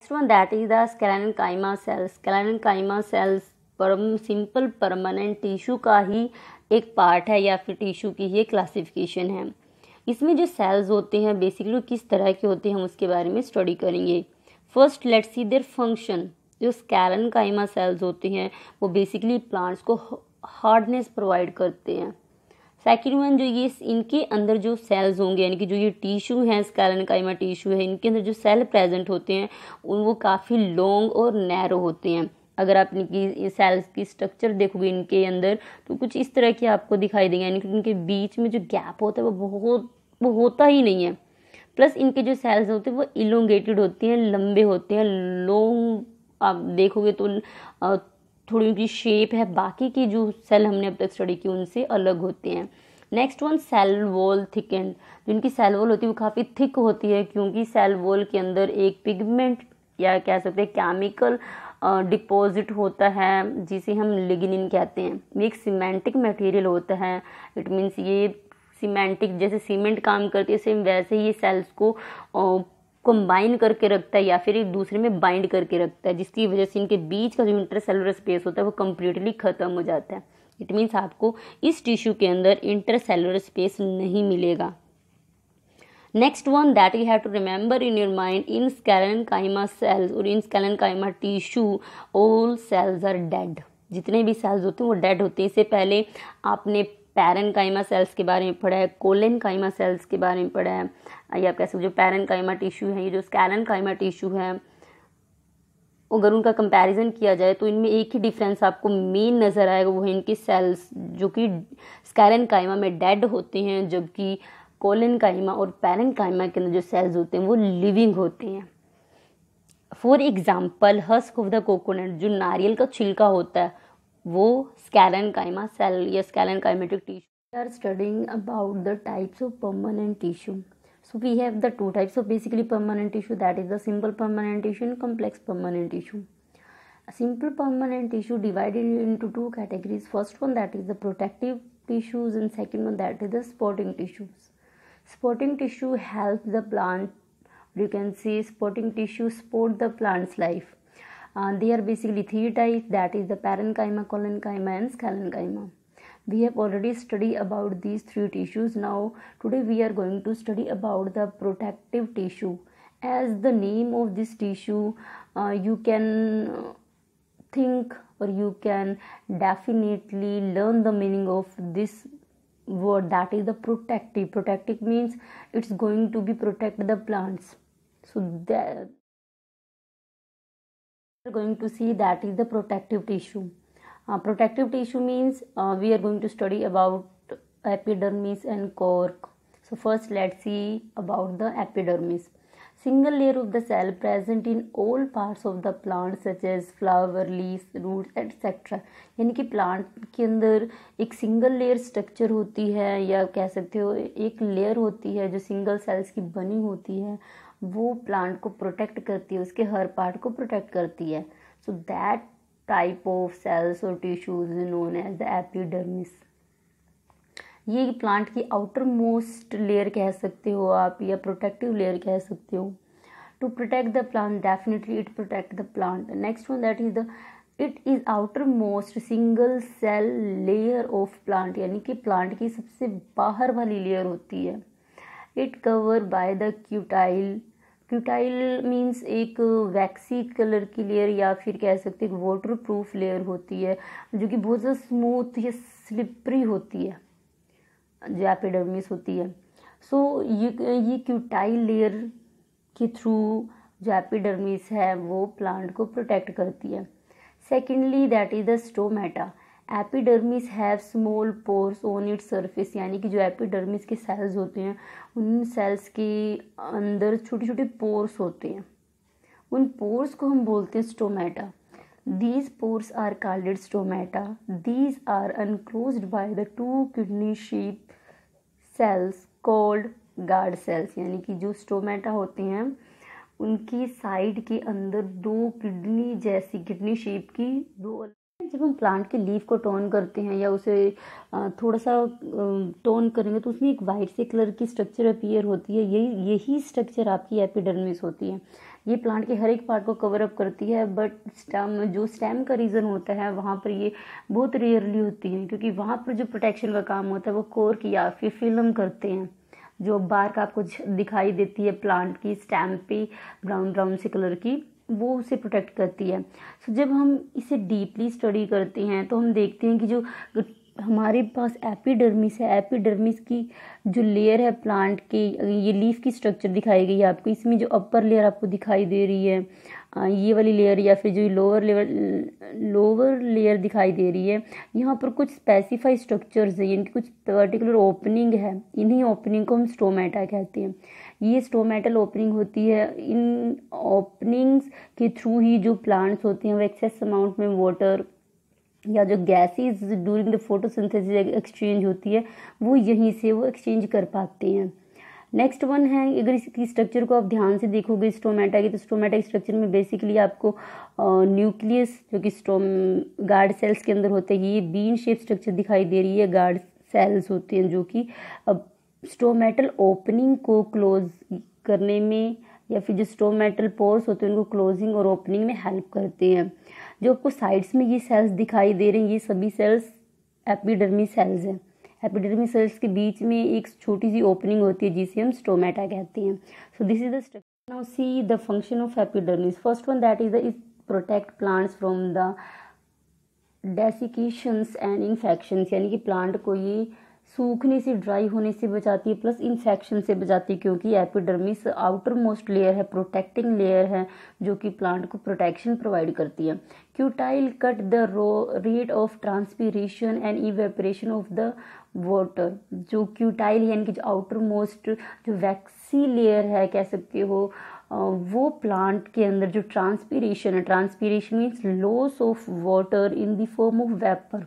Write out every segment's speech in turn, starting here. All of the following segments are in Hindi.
Next one that is the sclerenchyma cells. Sclerenchyma cells simple permanent tissue का ही एक पार्ट है या फिर टिश्यू की ही क्लासिफिकेशन है। इसमें जो सेल्स होते हैं बेसिकली किस तरह के होते हैं हम उसके बारे में स्टडी करेंगे। First let's see their function. जो स्क्लेरेन्काइमा सेल्स होते हैं वो बेसिकली प्लांट्स को हार्डनेस प्रोवाइड करते हैं। सेकेंड वन जो ये इनके अंदर जो सेल्स होंगे यानी कि जो ये टिश्यू है स्क्लेरेन्काइमा टिश्यू है, इनके अंदर जो सेल प्रेजेंट होते हैं वो काफ़ी लॉन्ग और नैरो होते हैं। अगर आप इनकी सेल्स की स्ट्रक्चर देखोगे इनके अंदर तो कुछ इस तरह की आपको दिखाई देंगे, यानी कि इनके बीच में जो गैप होता है वो होता ही नहीं है। प्लस इनके जो सेल्स होते हैं वो इलोंगेटेड होते हैं, लंबे होते हैं, लॉन्ग आप देखोगे तो थोड़ी उनकी शेप है बाकी की जो सेल हमने अब तक स्टडी की उनसे अलग होते हैं। Next one cell wall thickened. जो इनकी सेल वॉल होती है वो काफ़ी थिक होती है क्योंकि सेल वॉल के अंदर एक पिगमेंट या कह सकते हैं केमिकल डिपॉजिट होता है जिसे हम लिग्निन कहते हैं। ये एक सीमेंटिक मटेरियल होता है। इट मीन्स ये सीमेंटिक जैसे सीमेंट काम करती है सेम वैसे ही ये सेल्स को कंबाइन करके रखता है या फिर एक दूसरे में बाइंड करके रखता है, जिसकी वजह से इनके बीच का जो इंटरसेलुलर स्पेस होता है वो कम्प्लीटली ख़त्म हो जाता है। इट मीन्स आपको इस टिश्यू के अंदर इंटरसेलुलर स्पेस नहीं मिलेगा। Next one that you have to remember in your mind, in sclerenchyma cells और in sclerenchyma tissue all cells are dead. जितने भी सेल्स होते हैं वो डेड होते हैं। इससे पहले आपने पैरेन्काइमा सेल्स के बारे में पढ़ा है, कोलेन्काइमा सेल्स के बारे में पढ़ा है, या आप कह सकते जो पैरेन्काइमा टिश्यू है, ये जो स्क्लेरेन्काइमा टिश्यू है, अगर उनका कंपैरिजन किया जाए तो इनमें एक ही डिफरेंस आपको मेन नज़र आएगा, वो है इनके सेल्स जो कि स्क्लेरेन्काइमा में डेड होते हैं, जबकि कोलेन्काइमा और पैरेन्काइमा के अंदर जो सेल्स होते हैं वो लिविंग होते हैं। For example husk of the coconut, जो नारियल का छिलका होता है वो स्क्लेरेन्काइमा सेल या sclerenchymatous tissue. We are studying about the types of permanent tissue. So we have the two types of basically permanent tissue, that is the simple permanent tissue and complex permanent tissue. A simple permanent tissue divided into two categories. First one that is the protective tissues and second one that is the supporting tissues. Supporting tissue helps the plant, you can see supporting tissue support the plant's life. They are basically three types, that is the parenchyma, collenchyma and sclerenchyma. We have already studied about these three tissues. Now today we are going to study about the protective tissue. As the name of this tissue, you can think or you can definitely learn the meaning of this word, that is the protective. Protective means it's going to be protect the plants. So that we are going to see that is the protective tissue. Protective tissue means we are going to study about epidermis and cork. So first let's see about the epidermis. Single layer of the cell present in all parts of the plant such as flower, leaves, roots etc. यानी कि प्लांट के अंदर एक सिंगल लेयर स्ट्रक्चर होती है या कह सकते हो एक लेयर होती है जो सिंगल सेल्स की बनी होती है, वो प्लांट को प्रोटेक्ट करती है, उसके हर पार्ट को प्रोटेक्ट करती है. So that type of cells और tissues known as the epidermis. ये प्लांट की आउटर मोस्ट लेयर कह सकते हो आप या प्रोटेक्टिव लेयर कह सकते हो. To protect the plant definitely it protect the plant. Next one that is the it is outermost single cell layer of plant, यानी कि प्लांट की सबसे बाहर वाली लेयर होती है. It cover by the cuticle. Cuticle means एक वैक्सी कलर की लेयर या फिर कह सकते हैं वाटर प्रूफ लेयर होती है जो कि बहुत ज़्यादा स्मूथ या स्लिपरी होती है, जो एपिडर्मिस होती है. सो ये क्यूटाइल लेयर के थ्रू जो एपिडर्मिस है वो प्लांट को प्रोटेक्ट करती है. Secondly that is the stomata. Epidermis have small pores on its surface, यानी कि जो एपिडर्मिस के सेल्स होते हैं उन सेल्स के अंदर छोटे छोटे पोर्स होते हैं, उन पोर्स को हम बोलते हैं stomata. These pores are called stomata. These are enclosed by the two kidney shaped cells called guard cells. यानी कि जो स्टोमेटा होते हैं उनकी साइड के अंदर दो किडनी जैसी किडनी शेप की दो. जब हम प्लांट के लीफ को टोन करते हैं या उसे थोड़ा सा टोन करेंगे तो उसमें एक वाइट से कलर की स्ट्रक्चर अपीयर होती है. यही स्ट्रक्चर आपकी एपिडर्मिस होती है. ये प्लांट के हर एक पार्ट को कवर अप करती है, बट स्टेम का रीज़न होता है वहाँ पर ये बहुत रेयरली होती है, क्योंकि वहाँ पर जो प्रोटेक्शन का काम होता है वो कोर्क या फिर फिल्म करते हैं। जो बार्क आपको दिखाई देती है प्लांट की स्टेम पे ब्राउन ब्राउन से कलर की, वो उसे प्रोटेक्ट करती है। सो जब हम इसे डीपली स्टडी करते हैं तो हम देखते हैं कि जो हमारे पास एपिडर्मिस है, एपिडर्मिस की जो लेयर है प्लांट के, ये लीफ की स्ट्रक्चर दिखाई गई है आपको। इसमें जो अपर लेयर आपको दिखाई दे रही है, ये वाली लेयर या फिर जो लोअर लेयर दिखाई दे रही है, यहाँ पर कुछ स्पेसिफाई स्ट्रक्चर्स है, यानी कि कुछ पर्टिकुलर ओपनिंग है। इन्हीं ओपनिंग को हम स्टोमेटा कहते हैं। ये स्टोमेटल ओपनिंग होती है। इन ओपनिंग्स के थ्रू ही जो प्लांट्स होते हैं वो एक्सेस अमाउंट में वाटर या जो gases during the photosynthesis exchange होती है वो यहीं से वो एक्सचेंज कर पाते हैं। नेक्स्ट वन है, अगर इसकी स्ट्रक्चर को आप ध्यान से देखोगे स्टोमेटा की, तो स्टोमेटा के स्ट्रक्चर में बेसिकली आपको न्यूक्लियस जो कि गार्ड सेल्स के अंदर होते हैं, ये बीन शेप स्ट्रक्चर दिखाई दे रही है। गार्ड सेल्स होते हैं जो कि स्टोमेटल ओपनिंग को क्लोज करने में या फिर जो स्टोमेटल पोर्स होते हैं उनको क्लोजिंग और ओपनिंग में हेल्प करते हैं। जो आपको साइड्स में ये सेल्स दिखाई दे रहे हैं, ये सभी सेल्स एपिडर्मिस सेल्स हैं। एपिडर्मिस सेल्स के बीच में एक छोटी सी ओपनिंग होती है जिसे हम स्टोमेटा कहते हैं। So this is the structure. Now see the function of epidermis. First one that is the protect plants from the desiccations and infections, यानी कि प्लांट को ये सूखने से, ड्राई होने से बचाती है, प्लस इन्फेक्शन से बचाती है, क्योंकि एपिडर्मिस आउटर मोस्ट लेयर है, प्रोटेक्टिंग लेयर है जो कि प्लांट को प्रोटेक्शन प्रोवाइड करती है। Cuticle cut the rate of transpiration and evaporation of the water. जो क्यूटाइल यानी कि जो आउटर मोस्ट जो वैक्सी लेयर है कह सकते हो, वो प्लांट के अंदर जो ट्रांसपीरेशन है, transpiration means loss of water in the form of vapour.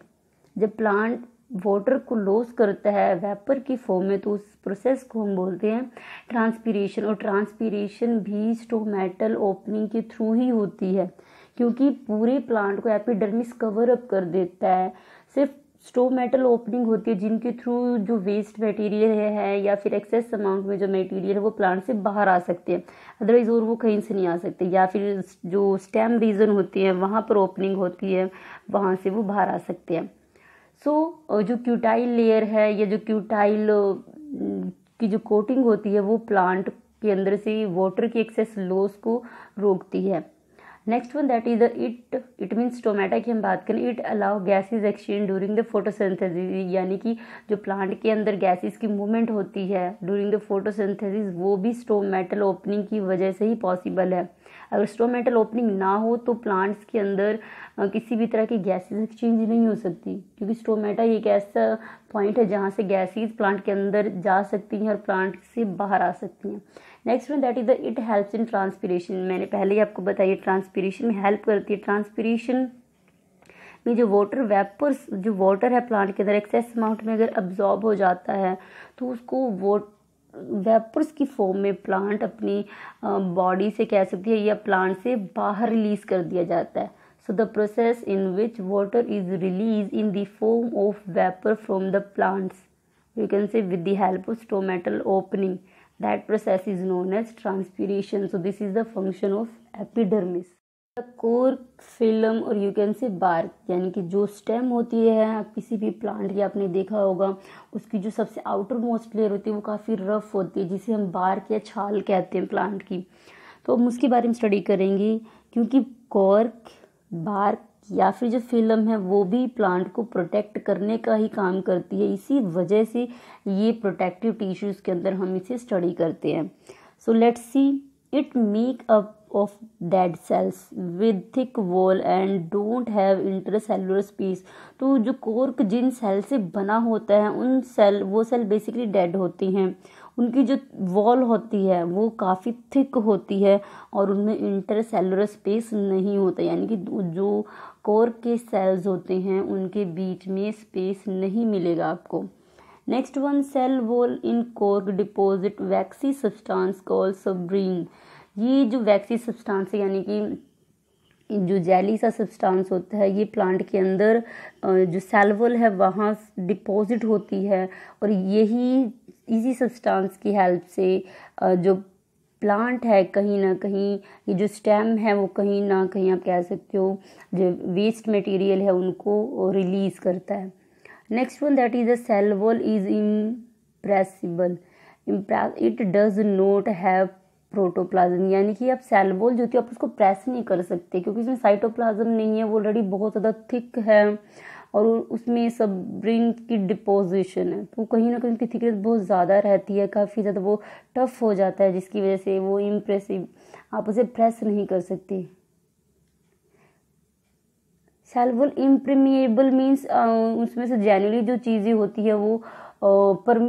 जब प्लांट वाटर को लॉस करता है वेपर की फॉर्म में, तो उस प्रोसेस को हम बोलते हैं ट्रांसपीरेशन। और ट्रांसपीरेशन भी स्टोमेटल ओपनिंग के थ्रू ही होती है, क्योंकि पूरे प्लांट को एपिडर्मिस कवर अप कर देता है। सिर्फ स्टोमेटल ओपनिंग होती है जिनके थ्रू जो वेस्ट मटेरियल है या फिर एक्सेस अमाउंट में जो मटेरियल है वो प्लांट से बाहर आ सकते हैं, अदरवाइज और वो कहीं से नहीं आ सकते। या फिर जो स्टेम रीजन होती है वहाँ पर ओपनिंग होती है, वहाँ से वो बाहर आ सकते हैं। जो क्यूटाइल लेयर है या जो क्यूटाइल की जो कोटिंग होती है वो प्लांट के अंदर से वाटर की एक्सेस लॉस को रोकती है। Next one that is it means stomata की हम बात करें, it allow gases exchange during the photosynthesis, यानी कि जो प्लांट के अंदर गैसेज की मूवमेंट होती है ड्यूरिंग द फोटोसिंथेसिस वो भी स्टोमेटल ओपनिंग की वजह से ही पॉसिबल है। अगर स्टोमेटल ओपनिंग ना हो तो प्लांट्स के अंदर किसी भी तरह की गैसेज एक्सचेंज नहीं हो सकती, क्योंकि स्टोमेटा एक ऐसा पॉइंट है जहाँ से गैसेज प्लांट के अंदर जा सकती हैं और प्लांट से बाहर आ सकती हैं। Next one that is the it helps in transpiration. मैंने पहले ही आपको बताया ट्रांसपीरेशन में हेल्प करती है। ट्रांसपीरेशन में जो वाटर वेपर्स, जो वाटर है प्लांट के अंदर एक्सेस अमाउंट में अगर अब्जॉर्ब हो जाता है तो उसको वेपर्स की फॉर्म में प्लांट अपनी बॉडी से कह सकती है या प्लांट से बाहर रिलीज कर दिया जाता है। So the process in which water is release in the form of vapour from the plants, you can से with the help of stomatal opening, that process is known as transpiration. So this is the function of epidermis. The cork film और you can say bark, यानी कि जो स्टेम होती है किसी भी प्लांट की आपने देखा होगा, उसकी जो सबसे आउटर मोस्ट लेयर होती है वो काफ़ी रफ होती है जिसे हम बार्क या छाल कहते हैं प्लांट की। तो हम उसके बारे में स्टडी करेंगे, क्योंकि कॉर्क, बार्क या फिर जो फिल्म है वो भी प्लांट को प्रोटेक्ट करने का ही काम करती है। इसी वजह से ये प्रोटेक्टिव टिश्यूज के अंदर हम इसे स्टडी करते हैं। So let's see it make up of dead cells with thick wall and don't have intercellular space. तो जो कोर्क जिन सेल से बना होता है वो सेल बेसिकली डेड होती हैं, उनकी जो वॉल होती है वो काफ़ी थिक होती है और उनमें इंटरसेलुलर स्पेस नहीं होता, यानी कि जो कोर्क के सेल्स होते हैं उनके बीच में स्पेस नहीं मिलेगा आपको। Next one, cell wall in cork deposit waxy substance called suberin. ये जो वैक्सी सब्सटेंस है यानी कि जो जेली सा सब्सटेंस होता है ये प्लांट के अंदर जो सेल वॉल है वहाँ डिपॉजिट होती है, और इसी सब्सटेंस की हेल्प से जो प्लांट है कहीं ना कहीं, ये जो स्टेम है वो कहीं ना कहीं आप कह सकते हो जो वेस्ट मटेरियल है उनको रिलीज करता है। Next one that is the cell wall is impressible, it does not have protoplasm, यानी कि आप सेल वॉल जो होती है आप उसको प्रेस नहीं कर सकते क्योंकि उसमें साइटोप्लाज्म नहीं है, वो ऑलरेडी बहुत ज़्यादा थिक है और उसमें सबरिंग की डिपोजिशन है, तो कहीं ना कहीं उसकी थिकनेस बहुत ज़्यादा रहती है, काफ़ी ज़्यादा वो टफ हो जाता है जिसकी वजह से वो इम्प्रेसिव, आप उसे प्रेस नहीं कर सकते। सेल वॉल इम्प्रीमिएबल मीन्स उसमें से जनरली जो चीज़ें होती है वो पर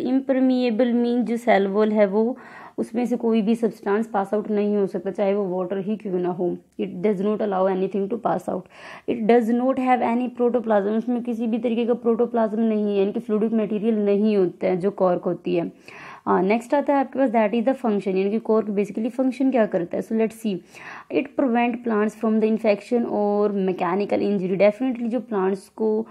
इम्परमिएबल मीन जो सेल वॉल है वो उसमें से कोई भी सब्सटेंस पास आउट नहीं हो सकता, चाहे वो वाटर ही क्यों ना हो। It does not allow anything to pass out. It does not have any protoplasm, उसमें किसी भी तरीके का प्रोटोप्लाज्म नहीं है, यानी कि फ्लूइडिक मटेरियल नहीं होता है जो कॉर्क होती है। नेक्स्ट आता है आपके पास दैट इज द फंक्शन, यानी कि कॉर्क बेसिकली फंक्शन क्या करता है। So let's see, it prevent plants from the infection और मैकेनिकल इंजरी। डेफिनेटली जो प्लांट्स को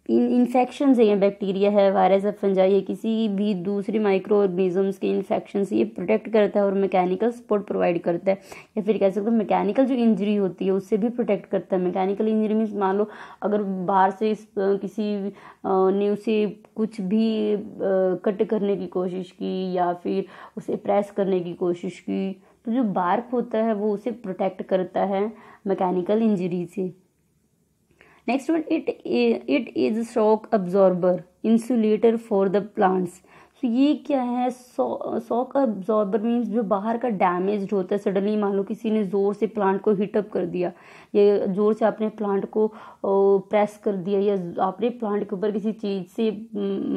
इन्फेक्शन है या बैक्टीरिया है, वायरस है, फंजाई है, किसी भी दूसरी माइक्रो ऑर्गेनिजम्स के इन्फेक्शन से ये प्रोटेक्ट करता है और मैकेनिकल सपोर्ट प्रोवाइड करता है, या फिर कह सकते हो मैकेनिकल जो इंजरी होती है उससे भी प्रोटेक्ट करता है। मैकेनिकल इंजरी मीन्स मान लो अगर बाहर से किसी न्यू से कुछ भी कट करने की कोशिश की या फिर उसे प्रेस करने की कोशिश की, तो जो बार्क होता है वो उसे प्रोटेक्ट करता है मैकेनिकल इंजरी से। Next one, it is shock absorber insulator for the plants. तो ये क्या है, शॉक अब्जॉर्बर मीन्स जो बाहर का डैमेज होता है, सडनली मान लो किसी ने ज़ोर से प्लांट को हीटअप कर दिया, या ज़ोर से आपने प्लांट को प्रेस कर दिया, या आपने प्लांट के ऊपर किसी चीज़ से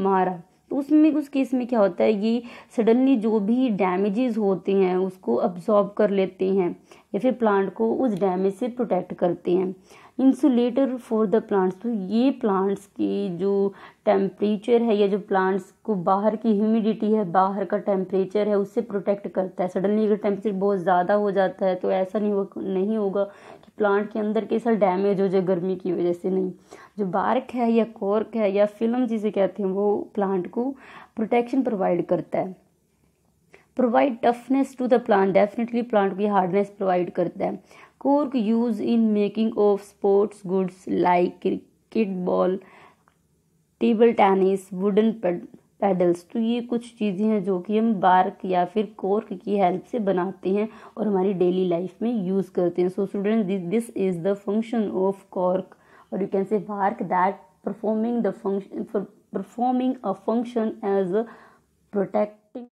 मारा, तो उसमें उस केस में क्या होता है, ये सडनली जो भी डैमेजेस होते हैं उसको अब्जॉर्ब कर लेते हैं या फिर प्लांट को उस डैमेज से प्रोटेक्ट करते हैं। इंसुलेटर फॉर द प्लांट्स, तो ये प्लांट्स की जो टेम्परेचर है या जो प्लांट्स को बाहर की ह्यूमिडिटी है, बाहर का टेम्परेचर है, उससे प्रोटेक्ट करता है। सडनली अगर टेम्परेचर बहुत ज़्यादा हो जाता है तो ऐसा नहीं होगा कि प्लांट के अंदर कैसा डैमेज हो जाए गर्मी की वजह से, नहीं। जो बार्क है या कॉर्क है या फिल्म जिसे कहते हैं वो प्लांट को प्रोटेक्शन प्रोवाइड करता है। Provide toughness to the plant, definitely plant की हार्डनेस प्रोवाइड करता है। Cork use in making of sports goods like cricket ball, table tennis, wooden paddles. तो ये कुछ चीज़ें हैं जो कि हम बार्क या फिर कॉर्क की हेल्प से बनाते हैं और हमारी डेली लाइफ में यूज़ करते हैं। So student, this is the function of cork, और you can say bark that performing a function as a protecting